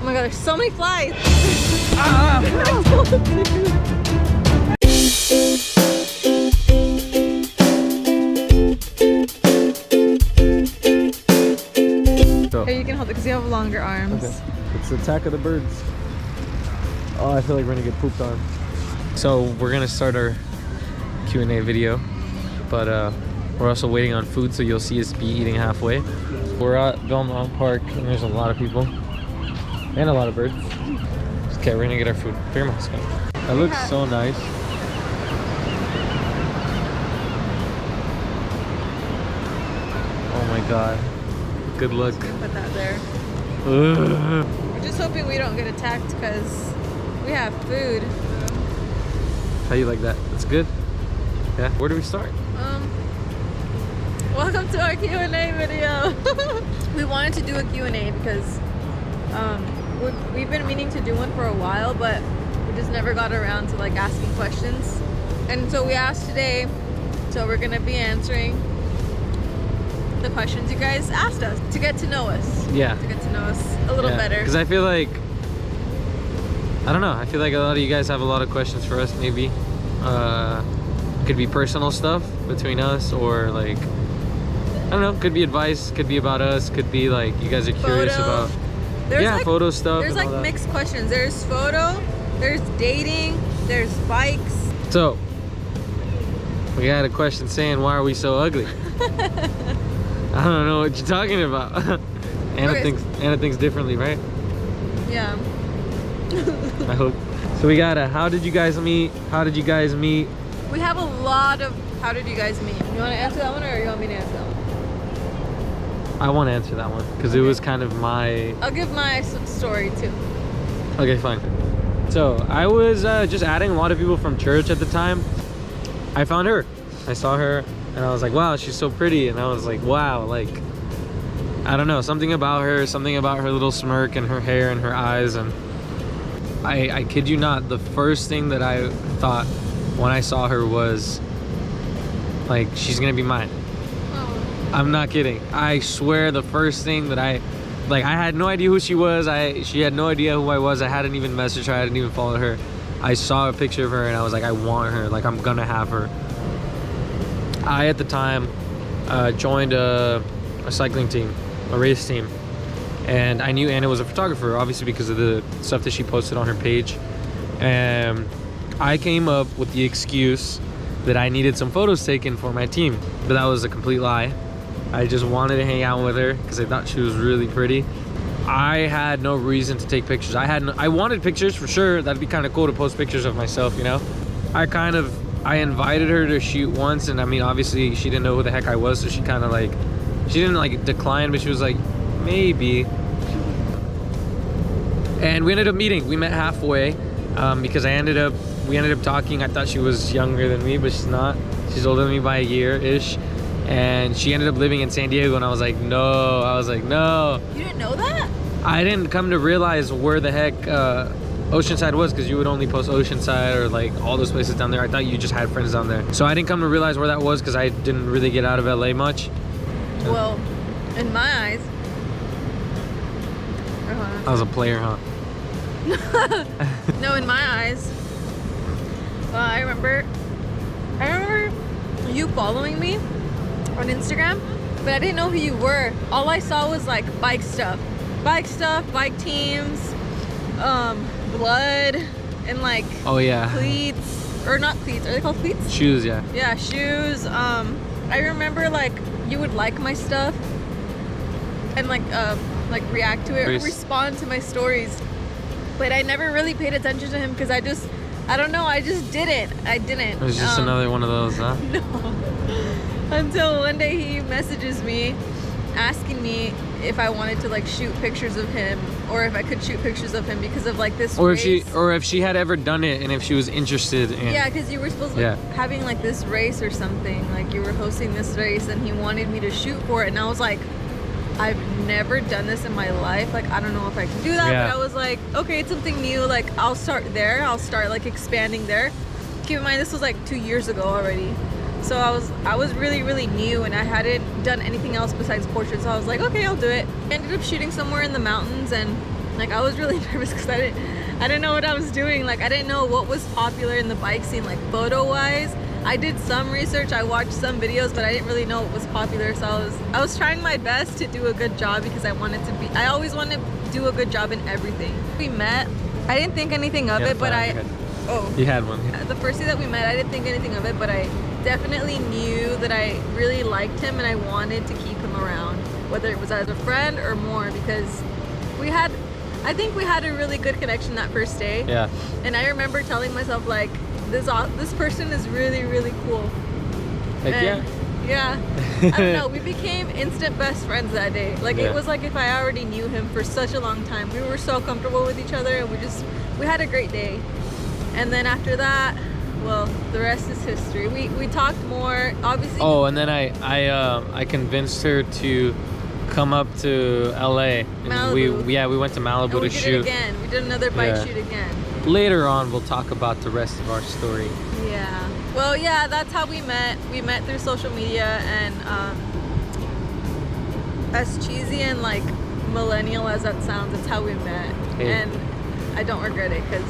Oh my god, there's so many flies. Here, you can hold it because you have longer arms. Okay. It's the attack of the birds. Oh, I feel like we're gonna get pooped on. So we're gonna start our Q&A video, but we're also waiting on food, so you'll see us be eating halfway. We're at Belmont Park, and there's a lot of people and a lot of birds. Okay, we're gonna get our food. Put your mask on. That looks so nice. Oh my god. Good look. Put that there. Ugh. We're just hoping we don't get attacked because we have food. How you like that? That's good? Yeah. Where do we start? Welcome to our Q&A video. We wanted to do a Q&A because we've been meaning to do one for a while, but we just never got around to like asking questions. And so we asked today, so we're gonna be answering the questions you guys asked us to get to know us. Yeah. To get to know us a little better. Because I feel like, I don't know, I feel like a lot of you guys have a lot of questions for us, maybe. Could be personal stuff between us, or like, I don't know, could be advice, could be about us, could be like you guys are curious about. There's yeah, like, photo stuff. There's like mixed questions. There's photo, there's dating, there's bikes. So, we got a question saying, why are we so ugly? I don't know what you're talking about. Anna thinks differently, right? Yeah. I hope. So we got a, how did you guys meet? How did you guys meet? We have a lot of, how did you guys meet? You want to answer that one, or you want me to answer that one? I want to answer that one because it was kind of my... I'll give my story too. Okay, fine. So I was just adding a lot of people from church at the time. I found her. I saw her and I was like, wow, she's so pretty. And I was like, wow, like, I don't know, something about her little smirk and her hair and her eyes. And I kid you not, the first thing that I thought when I saw her was like, she's gonna be mine. I'm not kidding. I swear the first thing that I had no idea who she was. She had no idea who I was. I hadn't even messaged her. I hadn't even followed her. I saw a picture of her and I was like, I want her. Like, I'm gonna have her. I, at the time, joined a cycling team, a race team. And I knew Anna was a photographer, obviously because of the stuff that she posted on her page. And I came up with the excuse that I needed some photos taken for my team. But that was a complete lie. I just wanted to hang out with her because I thought she was really pretty. I had no reason to take pictures. I wanted pictures for sure. That'd be kind of cool to post pictures of myself, you know? I invited her to shoot once, and I mean, obviously she didn't know who the heck I was, so she kind of like, she didn't like decline, but she was like, maybe. And we ended up meeting. We met halfway because we ended up talking. I thought she was younger than me, but she's not. She's older than me by a year-ish. And she ended up living in San Diego, and I was like, no. You didn't know that? I didn't come to realize where the heck Oceanside was, because you would only post Oceanside or like all those places down there. I thought you just had friends down there. So I didn't come to realize where that was because I didn't really get out of LA much. Well, in my eyes... I was a player, huh? No, in my eyes, I remember you following me on Instagram, but I didn't know who you were. All I saw was like bike stuff, bike teams, blood, and like, oh yeah, cleats, or not cleats, are they called cleats? Shoes, yeah. Yeah, shoes. I remember like you would like my stuff and like react to it or respond to my stories, but I never really paid attention to him because I just didn't. It was just another one of those, huh? No. Until one day he messages me asking me if I wanted to like shoot pictures of him, or if I could shoot pictures of him because of like this race. if she had ever done it, and if she was interested in. Yeah, because you were supposed to be having like this race or something, like you were hosting this race and he wanted me to shoot for it, and I was like, I've never done this in my life, like I don't know if I can do that. But I was like, okay, it's something new, like I'll start there, I'll start like expanding there. Keep in mind this was like 2 years ago already, so I was really, really new, and I hadn't done anything else besides portraits, so I was like, okay, I'll do it. I ended up shooting somewhere in the mountains, and Like I was really nervous because I didn't know what I was doing. Like I didn't know what was popular in the bike scene, like photo wise. I did some research, I watched some videos, but I didn't really know what was popular. So I was trying my best to do a good job because I always wanted to do a good job in everything. We met, I didn't think anything of it, but You had one. The first day that we met, I didn't think anything of it, but I definitely knew that I really liked him and I wanted to keep him around, whether it was as a friend or more, because I think we had a really good connection that first day. Yeah. And I remember telling myself like, this person is really, really cool. Like, and yeah. I don't know, we became instant best friends that day. Like it was like if I already knew him for such a long time. We were so comfortable with each other and we had a great day. And then after that, well, the rest is history. We talked more, obviously. Oh, and then I convinced her to come up to LA. Malibu. We went to Malibu and we to did shoot. It again. We did another bike shoot again. Later on, we'll talk about the rest of our story. Yeah. Well, yeah, that's how we met. We met through social media, and as cheesy and like millennial as that sounds, it's how we met. Hey. And I don't regret it because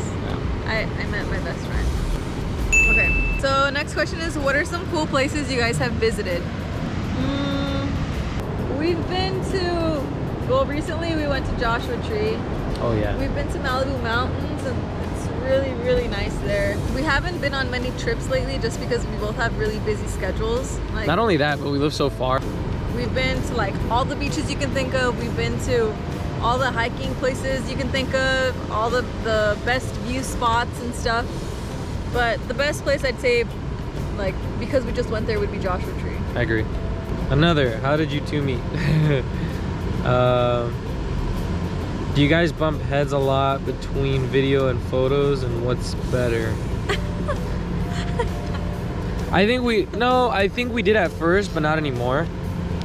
I met my best friend. Okay. So next question is, what are some cool places you guys have visited? We've been to, well, recently we went to Joshua Tree. Oh yeah. We've been to Malibu Mountains and it's really, really nice there. We haven't been on many trips lately just because we both have really busy schedules. Like, not only that, but we live so far. We've been to like all the beaches you can think of. We've been to all the hiking places you can think of, all the best view spots and stuff. But the best place I'd say, like, because we just went there, would be Joshua Tree. I agree. Another, how did you two meet? Do you guys bump heads a lot between video and photos, and what's better? I think we did at first, but not anymore.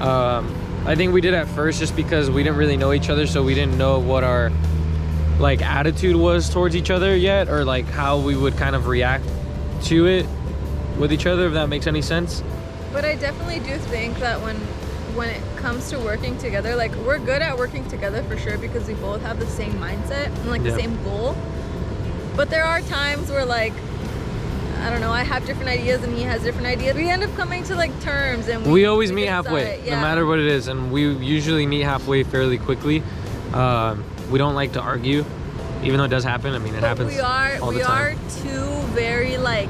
I think we did at first just because we didn't really know each other, so we didn't know what our like attitude was towards each other yet, or like how we would kind of react to it with each other, if that makes any sense. But I definitely do think that when it comes to working together, like we're good at working together for sure because we both have the same mindset and like the same goal. But there are times where like, I don't know, I have different ideas and he has different ideas. We end up coming to like terms, and we always meet halfway, no matter what it is, and we usually meet halfway fairly quickly. We don't like to argue, even though it does happen. I mean, it happens all the time. We are two very like,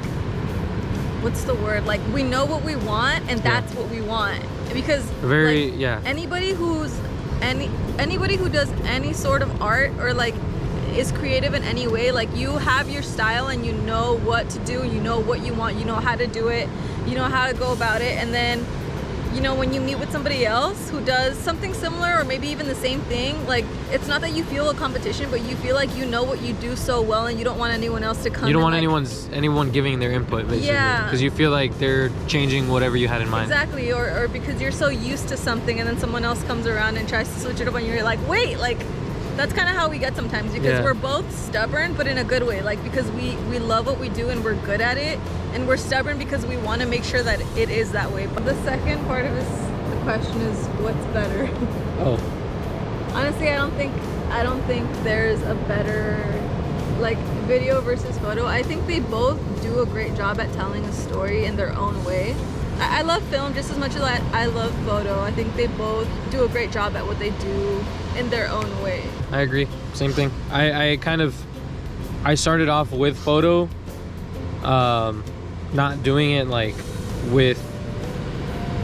what's the word? Like we know what we want, and that's what we want. Because very like, anybody who does any sort of art or like is creative in any way, like you have your style and you know what to do, you know what you want, you know how to do it, you know how to go about it, and then you know when you meet with somebody else who does something similar or maybe even the same thing, like it's not that you feel a competition, but you feel like you know what you do so well and you don't want anyone else to come. You don't want like, anyone giving their input, basically. Yeah. Because you feel like they're changing whatever you had in mind. Exactly, or because you're so used to something and then someone else comes around and tries to switch it up and you're like, wait, like that's kind of how we get sometimes, because we're both stubborn, but in a good way, like because we love what we do and we're good at it, and we're stubborn because we want to make sure that it is that way. But the second part of the question is, what's better? Oh. Honestly, I don't think there's a better like video versus photo. I think they both do a great job at telling a story in their own way. I love film just as much as I love photo. I think they both do a great job at what they do in their own way. I agree. Same thing. I started off with photo, not doing it like with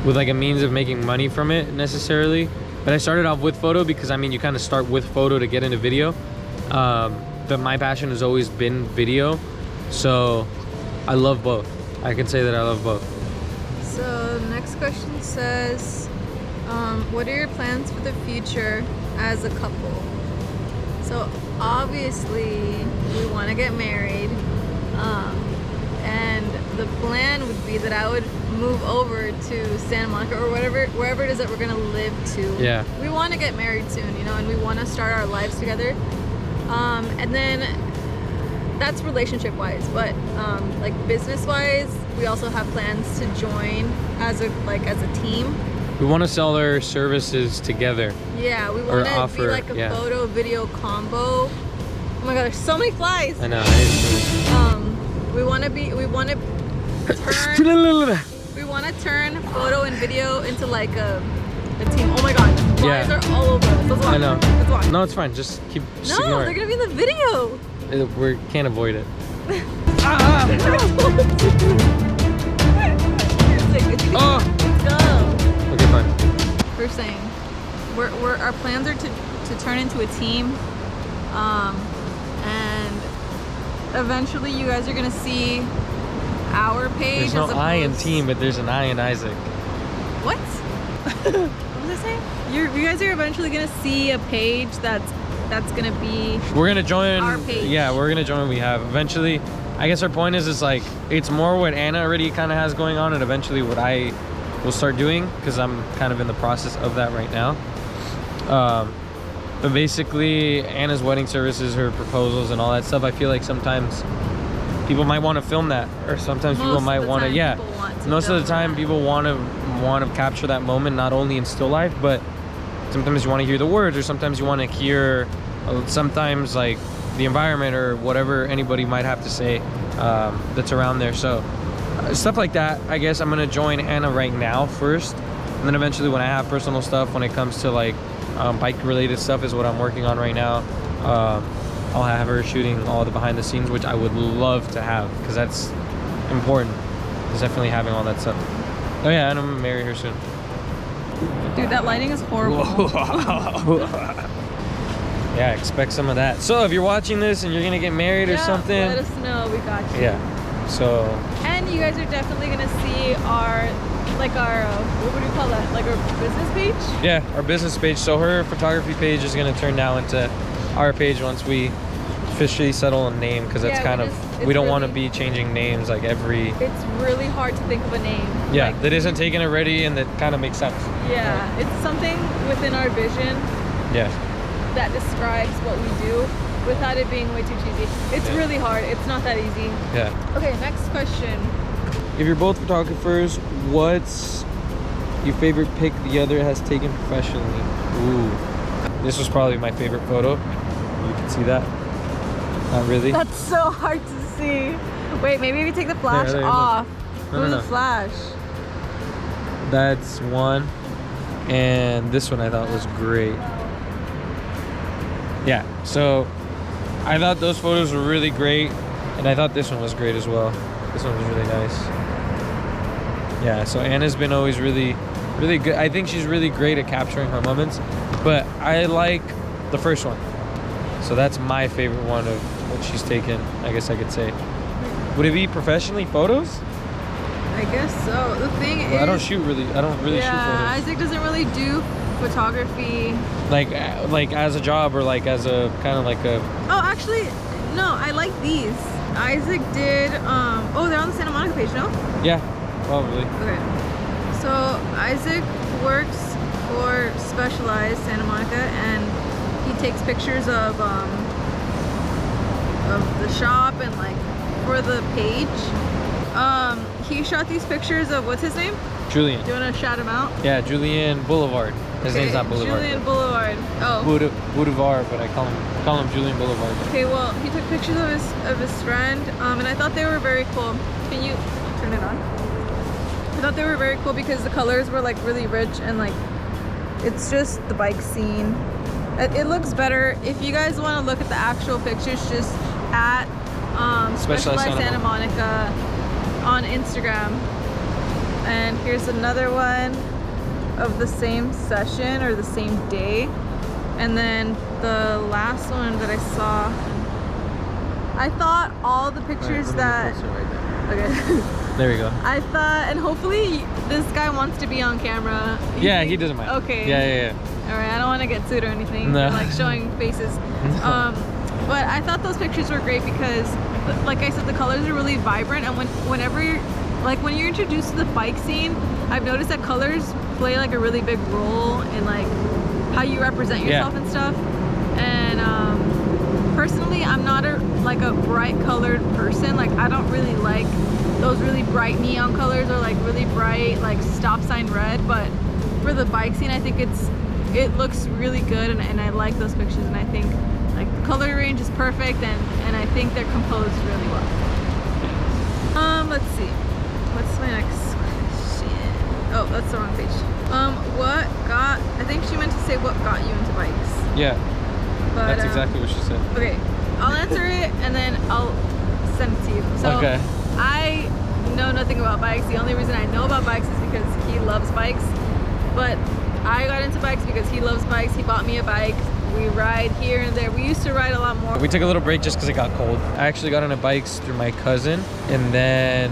like a means of making money from it necessarily. But I started off with photo because I mean you kind of start with photo to get into video. But my passion has always been video, so I love both. I can say that I love both. So next question says, what are your plans for the future as a couple? So obviously we want to get married, and the plan would be that I would move over to Santa Monica or wherever it is that we're gonna live to. Yeah. We want to get married soon, you know, and we want to start our lives together. And then that's relationship wise, but like business wise, we also have plans to join as a team. We want to sell our services together. Yeah, we Or want to offer, be like a yeah. photo video combo. Oh my god, there's so many flies. I know. We want to turn photo and video into like a team. Oh my god, flies Yeah. are all over us. Let's walk. I know. Let's walk. No, it's fine. Just No, ignore they're it. gonna be in the video. We can't avoid it. Oh. Let's go. Okay, fine. We're saying our plans are to turn into a team, and eventually you guys are gonna see our page. There's no as I in opposed- team, but there's an I in Isaac. What? What was I saying? You guys are eventually gonna see a page that's gonna be. We're gonna join. Our page. Yeah, we're gonna join. We have eventually. I guess our point is like it's more what Anna already kind of has going on, and eventually what I will start doing because I'm kind of in the process of that right now. But basically, Anna's wedding services, her proposals, and all that stuff. I feel like sometimes people might want to film that, or sometimes people Most might of the want to. time Yeah, people want to most of the film time that. people want to capture that moment, not only in still life, but sometimes you want to hear the words, or sometimes you want to hear sometimes like the environment or whatever anybody might have to say that's around there. So stuff like that. I guess I'm gonna join Anna right now first, and then eventually when I have personal stuff, when it comes to like bike related stuff is what I'm working on right now. I'll have her shooting all the behind the scenes, which I would love to have because that's important. Is definitely having all that stuff. Oh yeah, and I'm gonna marry her soon. Dude, that lighting is horrible. Yeah, expect some of that. So if you're watching this and you're gonna get married or something, Let us know. We got you. yeah. So And you guys are definitely gonna see our what would you call that? Like our business page? yeah, our business page. So her photography page is gonna turn now into our page once we officially settle a name, because that's Yeah, kind it's of we don't want to really- be changing names like every. It's really hard to think of a name. Yeah, Like, that isn't taken already, and that kind of makes sense. yeah, it's something within our vision Yeah. that describes what we do without it being way too cheesy. It's Yeah. really hard. It's not that easy. Yeah. Okay, next question. If you're both photographers, what's your favorite pic the other has taken professionally? Ooh. This was probably my favorite photo. You can see that. Not really. That's so hard to see. Wait, maybe we take the flash there, look. off. No, Where's no, the no. flash? That's one. And this one I thought was great. Yeah, so I thought those photos were really great. And I thought this one was great as well. This one was really nice. Yeah, so Anna's been always really good. I think she's really great at capturing her moments. But I like the first one. So that's my favorite one of what she's taken, I guess I could say. Would it be professionally photos? I guess so. The thing is, Well, I don't really shoot yeah, photos. Isaac doesn't really do photography. Like as a job, or like as a kind of like a. Oh, actually, no, I like these. Isaac did, oh, they're on the Santa Monica page, no? Yeah, probably. Okay. So Isaac works for Specialized Santa Monica, and he takes pictures of the shop and like for the page. He shot these pictures of, what's his name? Julian. Do you want to shout him out? Yeah, Julian Boulevard. His name's not Boulevard. Julian Boulevard. Oh. Boulevard, but I call him Julian Boulevard. Okay, well, he took pictures of his friend, and I thought they were very cool. Can you turn it on? I thought they were very cool because the colors were like really rich, and like it's just the bike scene. It looks better. If you guys want to look at the actual pictures, just at Specialized Santa Monica on Instagram. And here's another one of the same session or the same day. And then the last one that I saw, I thought all the pictures that, okay. There we go. I thought, and hopefully this guy wants to be on camera. Yeah, he doesn't mind. Okay. Yeah. All right, I don't want to get sued or anything. No. For, like showing faces. No. But I thought those pictures were great because, like I said, the colors are really vibrant, and whenever you're introduced to the bike scene, I've noticed that colors play like a really big role in like how you represent yourself and stuff. And personally, I'm not a bright colored person. Like I don't really like those really bright neon colors or like really bright like stop sign red. But for the bike scene, I think it looks really good, and I like those pictures, and I think like the color range is perfect, and I think they're composed really well. Let's see, what's my next question? Oh, that's the wrong page. I think she meant to say what got you into bikes. Yeah, but, that's exactly what she said. Okay, I'll answer it and then I'll send it to you. So okay. I know nothing about bikes. The only reason I know about bikes is because he loves bikes. But I got into bikes because he loves bikes. He bought me a bike. We ride here and there. We used to ride a lot more. We took a little break just because it got cold. I actually got on bikes through my cousin, and then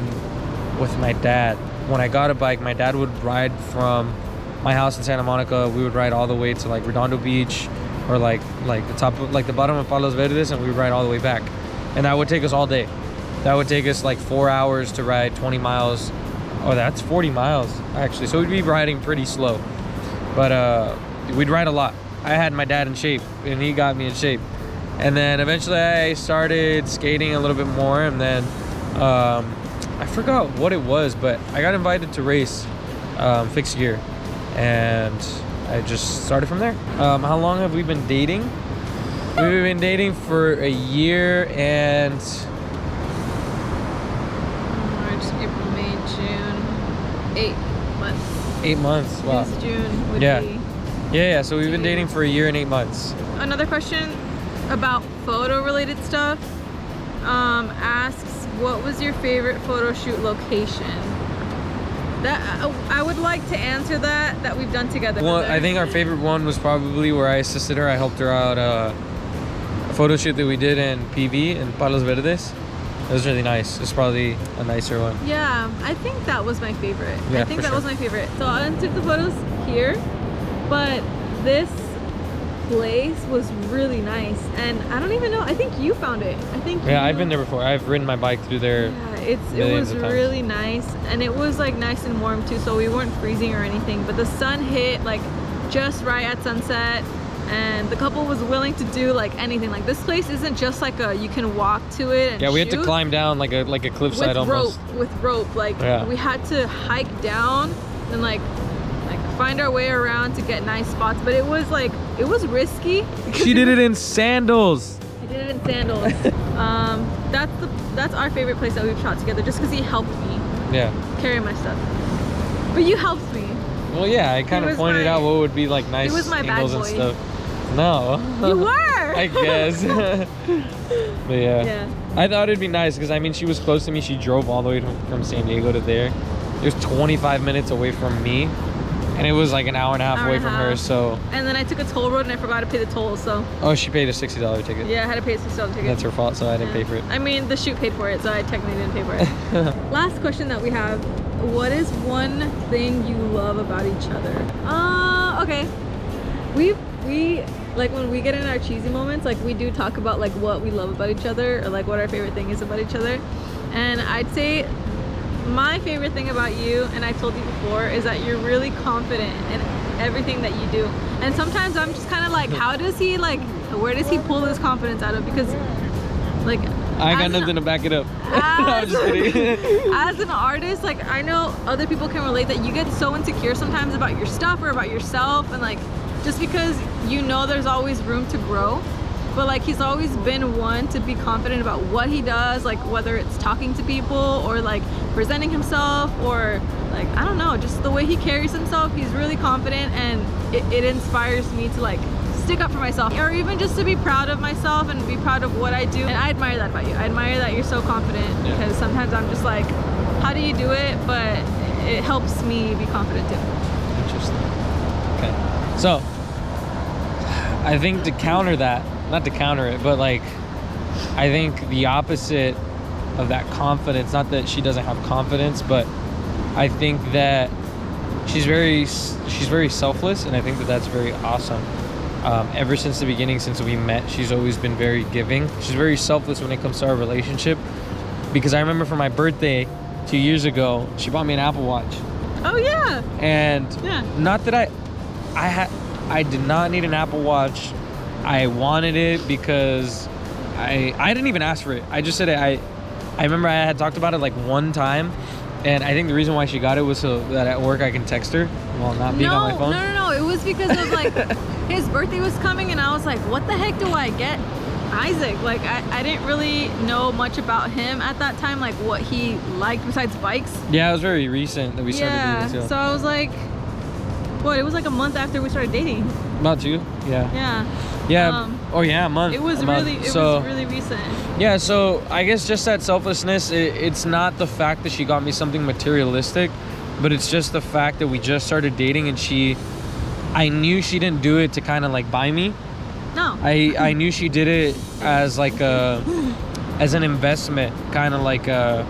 with my dad. When I got a bike, my dad would ride from my house in Santa Monica. We would ride all the way to like Redondo Beach, or like the top of, like the bottom of Palos Verdes, and we would ride all the way back. And that would take us all day. That would take us like 4 hours to ride 20 miles. Oh, that's 40 miles actually. So we'd be riding pretty slow, but we'd ride a lot. I had my dad in shape, and he got me in shape. And then eventually I started skating a little bit more, and then I forgot what it was, but I got invited to race fixed gear, and I just started from there. How long have we been dating? We've been dating for a year and March, April, May, June, 8 months. 8 months. Wow. This June would Yeah. be. Yeah. So we've been dating for a year and 8 months. Another question about photo related stuff asks, what was your favorite photo shoot location? That I would like to answer that we've done together. Well, I think our favorite one was probably where I assisted her. I helped her out a photo shoot that we did in PV in Palos Verdes. It was really nice. It's probably a nicer one. Yeah, I think that was my favorite. Yeah, I think for that sure. was my favorite. So I took the photos here, but this place was really nice, and I don't even know. I think you found it. I think. Yeah, you, I've been there before. I've ridden my bike through there. Yeah, it millions was of times. really nice, and it was like nice and warm too, so we weren't freezing or anything. But the sun hit like just right at sunset, and the couple was willing to do like anything. Like this place isn't just like you can walk to it and Yeah, we had to shoot. climb down like a cliffside almost. With rope. Like Yeah. we had to hike down and like find our way around to get nice spots, but it was risky. She did it in sandals. I did it in sandals. That's our favorite place that we've shot together, just because he helped me Yeah. carry my stuff. But you helped me. Well, yeah, I kind of was pointed my- out what would be like nice was my bad angles and boy. stuff. No. You were. I guess. But yeah. Yeah. I thought it'd be nice because I mean she was close to me. She drove all the way from San Diego to there. It was 25 minutes away from me, and it was like an hour and a half Hour away and a from her. half. So And then I took a toll road and I forgot to pay the toll, so oh, she paid a $60 ticket. yeah, I had to pay a $6 ticket. That's her fault, so I didn't pay for it. I mean, the shoot paid for it, so I technically didn't pay for it. Last question that we have: what is one thing you love about each other? Okay. We like when we get in our cheesy moments, like we do talk about like what we love about each other, or like what our favorite thing is about each other. And I'd say my favorite thing about you, and I told you before, is that you're really confident in everything that you do. And sometimes I'm just kind of like, how does he where does he pull this confidence out of? Because like I got as an- nothing to back it up. No, I'm just kidding. As an artist, like I know other people can relate that you get so insecure sometimes about your stuff or about yourself, and like just because you know there's always room to grow, but like he's always been one to be confident about what he does, like whether it's talking to people or like presenting himself, or like I don't know, just the way he carries himself. He's really confident, and it inspires me to like stick up for myself, or even just to be proud of myself and be proud of what I do. And I admire that about you. I admire that you're so confident, Yeah. because sometimes I'm just like, how do you do it? But it helps me be confident too. Interesting. Okay. So, I think to counter that, not to counter it, but like, I think the opposite of that confidence, not that she doesn't have confidence, but I think that she's very selfless, and I think that that's very awesome. Ever since the beginning, since we met, she's always been very giving. She's very selfless when it comes to our relationship, because I remember for my birthday 2 years ago, she bought me an Apple Watch. Oh yeah. And Yeah. not that I did not need an Apple Watch. I wanted it because I didn't even ask for it. I just said it. I remember I had talked about it like one time, And I think the reason why she got it was so that at work I can text her while not being on my phone. No. It was because of like his birthday was coming, and I was like, what the heck do I get Isaac? Like I didn't really know much about him at that time, like what he liked besides bikes. Yeah, it was very recent that we started dating. So I was like, what? It was like a month after we started dating. About 2? Yeah. Yeah. A month. It was month. It was really recent. Yeah, so I guess just that selflessness, it's not the fact that she got me something materialistic, but it's just the fact that we just started dating, and I knew she didn't do it to kind of like buy me. No. I knew she did it as like as an investment, kind of like a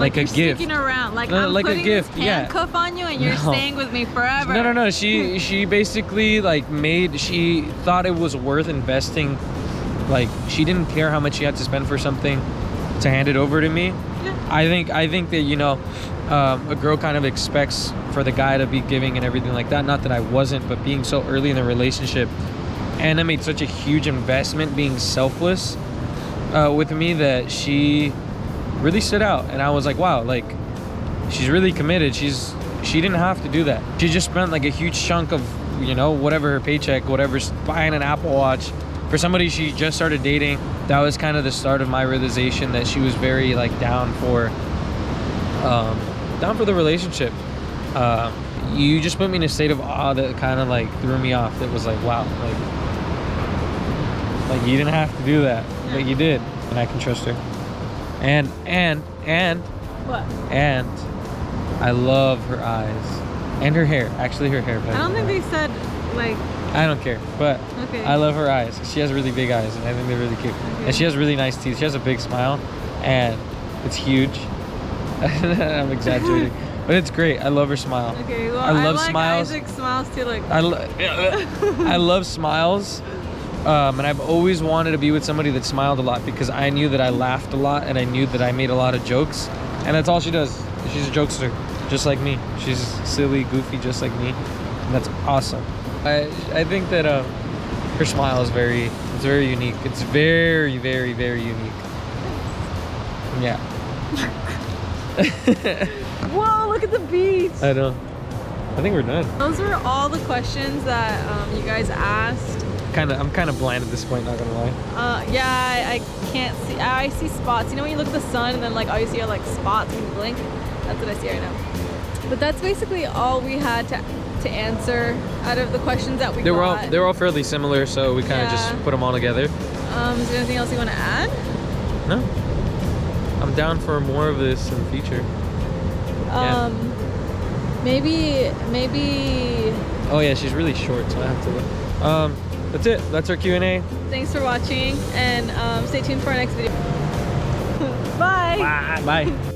gift. Sticking around, like No, I'm like a putting gift, this handcuff on you, and you're staying with me forever. No. She basically like she thought it was worth investing. Like she didn't care how much she had to spend for something to hand it over to me. Yeah. I think that, you know, a girl kind of expects for the guy to be giving and everything like that. Not that I wasn't, but being so early in the relationship, Anna made such a huge investment being selfless with me that she really stood out. And I was like, wow, like she's really committed. She didn't have to do that. She just spent like a huge chunk of, you know, whatever her paycheck, whatever's buying an Apple Watch for somebody she just started dating. That was kind of the start of my realization that she was very like down for the relationship. You just put me in a state of awe that kind of like threw me off. It was like, wow, like you didn't have to do that, but you did, and I can trust her. And What? And I love her eyes and her hair. Actually, her hair. I don't think they said like. I don't care, but Okay. I love her eyes. She has really big eyes, and I think they're really cute. Okay. And she has really nice teeth. She has a big smile, and it's huge. I'm exaggerating, but it's great. I love her smile. Okay, well, I love like smiles. Isaac's smiles too. Like. I love smiles, and I've always wanted to be with somebody that smiled a lot, because I knew that I laughed a lot, and I knew that I made a lot of jokes, and that's all she does. She's a jokester, just like me. She's silly, goofy, just like me, and that's awesome. I think that her smile is very unique. It's very, very, very unique. Yeah. Whoa! Look at the beach. I know. I think we're done. Those were all the questions that you guys asked. I'm kind of blind at this point, not gonna lie. Yeah, I can't see. I see spots. You know when you look at the sun and then like all you see are like spots when you blink? That's what I see right now. But that's basically all we had to answer out of the questions that we got. They were all fairly similar, so we kind of just put them all together. Is there anything else you want to add? No. I'm down for more of this in the future. Maybe. Oh yeah, she's really short, so I have to. That's it. That's our Q&A. Thanks for watching, and stay tuned for our next video. Bye. Bye.